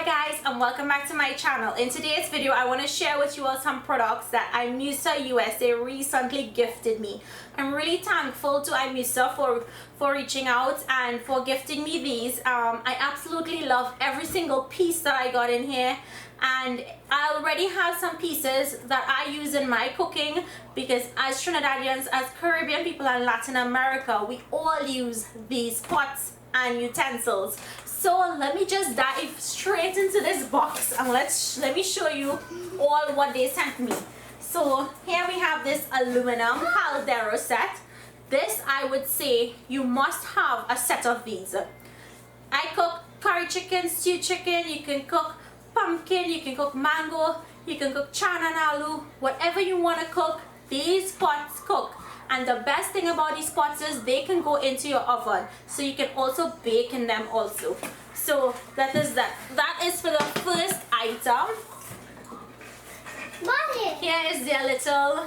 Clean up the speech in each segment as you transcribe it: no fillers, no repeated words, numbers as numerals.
Hi guys, and welcome back to my channel. In today's video I want to share with you all some products that Imusa USA recently gifted me. I'm really thankful to Imusa for reaching out and for gifting me these. I absolutely love every single piece that I got in here, and I already have some pieces that I use in my cooking because as Trinidadians, as Caribbean people and Latin America, we all use these pots and utensils. So let me just dive straight into this box and let me show you all what they sent me. So here we have this aluminum caldero set. This, I would say you must have a set of these. I cook curry chicken, stew chicken, you can cook pumpkin, you can cook mango, you can cook chana and aloo, whatever you want to cook, these pots cook. And the best thing about these pots is they can go into your oven, so you can also bake in them also. So that is that. That is for the first item. Here is their little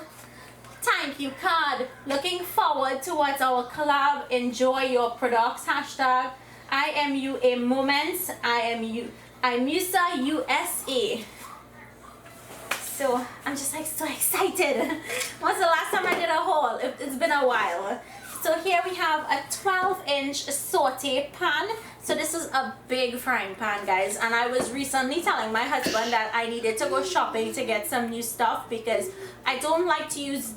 thank you card. Looking forward towards our collab. Enjoy your products. Hashtag IMUA Moments. Imusa USA. So I'm just like so excited. When's the last time I did a haul? It's been a while. So here we have a 12-inch saute pan. So this is a big frying pan, guys, and I was recently telling my husband that I needed to go shopping to get some new stuff because I don't like to use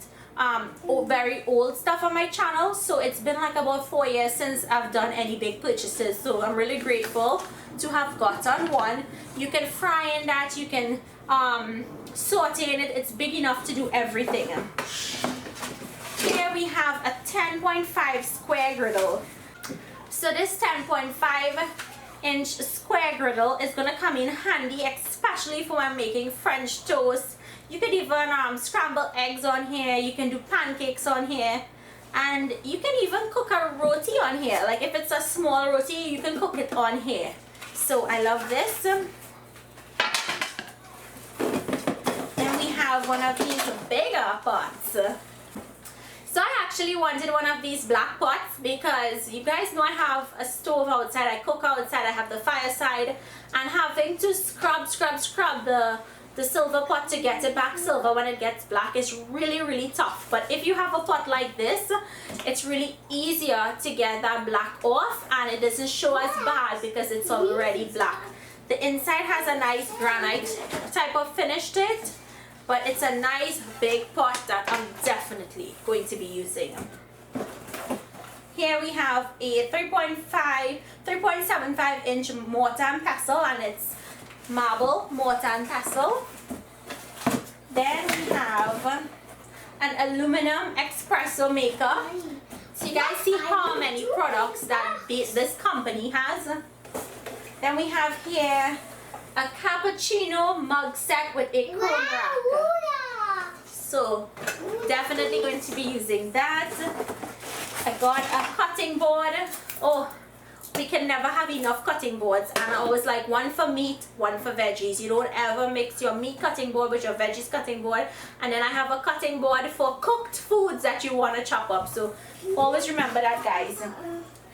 very old stuff on my channel. So it's been like about 4 years since I've done any big purchases, so I'm really grateful to have gotten one. You can fry in that, you can saute in it. It's big enough to do everything. Here we have a 10.5 square griddle. So this 10.5-inch square griddle is going to come in handy, especially for when making French toast. You could even scramble eggs on here, you can do pancakes on here, and you can even cook a roti on here. Like if it's a small roti, you can cook it on here. So I love this. Then we have one of these bigger pots. So I actually wanted one of these black pots because you guys know I have a stove outside, I cook outside, I have the fireside, and having to scrub the silver pot to get it back silver when it gets black is really tough. But if you have a pot like this, it's really easier to get that black off, and it doesn't show as bad because it's already black. The inside has a nice granite type of finish to it, but it's a nice big pot that I'm definitely going to be using. Here we have a 3.75-inch mortar and pestle, and it's marble mortar and pestle. Then we have an aluminum espresso maker. So you guys see how many products that this company has. Then we have here a cappuccino mug set with a chrome rack. So definitely going to be using that. I got a cutting board. Oh, we can never have enough cutting boards, and I always like one for meat, one for veggies. You don't ever mix your meat cutting board with your veggies cutting board. And then I have a cutting board for cooked foods that you want to chop up, so always remember that, guys.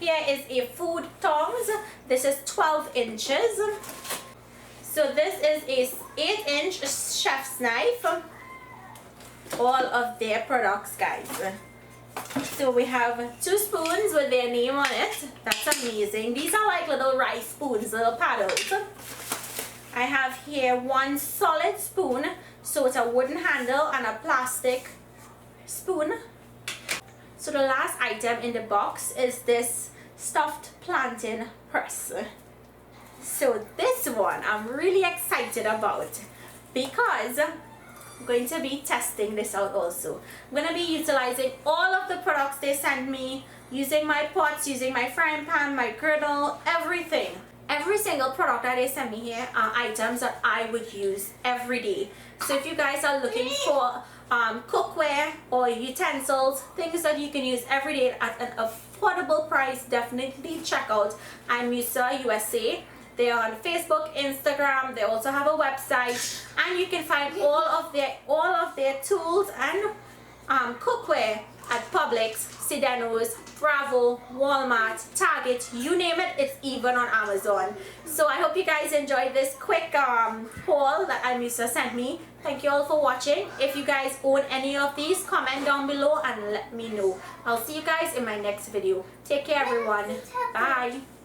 Here is a food tongs. This is 12 inches. So this is a 8-inch chef's knife. All of their products, guys. So we have 2 spoons with their name on it. That's amazing. These are like little rice spoons, little paddles. I have here 1 solid spoon. So it's a wooden handle and a plastic spoon. So the last item in the box is this stuffed plantain press. So this one I'm really excited about because I'm going to be testing this out also. I'm going to be utilizing all of the products they sent me, using my pots, using my frying pan, my griddle, everything. Every single product that they sent me here are items that I would use every day. So if you guys are looking for cookware or utensils, things that you can use every day at an affordable price, definitely check out Imusa USA. They are on Facebook, Instagram. They also have a website, and you can find all of their tools and cookware at Publix, Occidental's, Bravo, Walmart, Target, you name it, it's even on Amazon. So I hope you guys enjoyed this quick haul that Imusa sent me. Thank you all for watching. If you guys own any of these, comment down below and let me know. I'll see you guys in my next video. Take care everyone. Bye.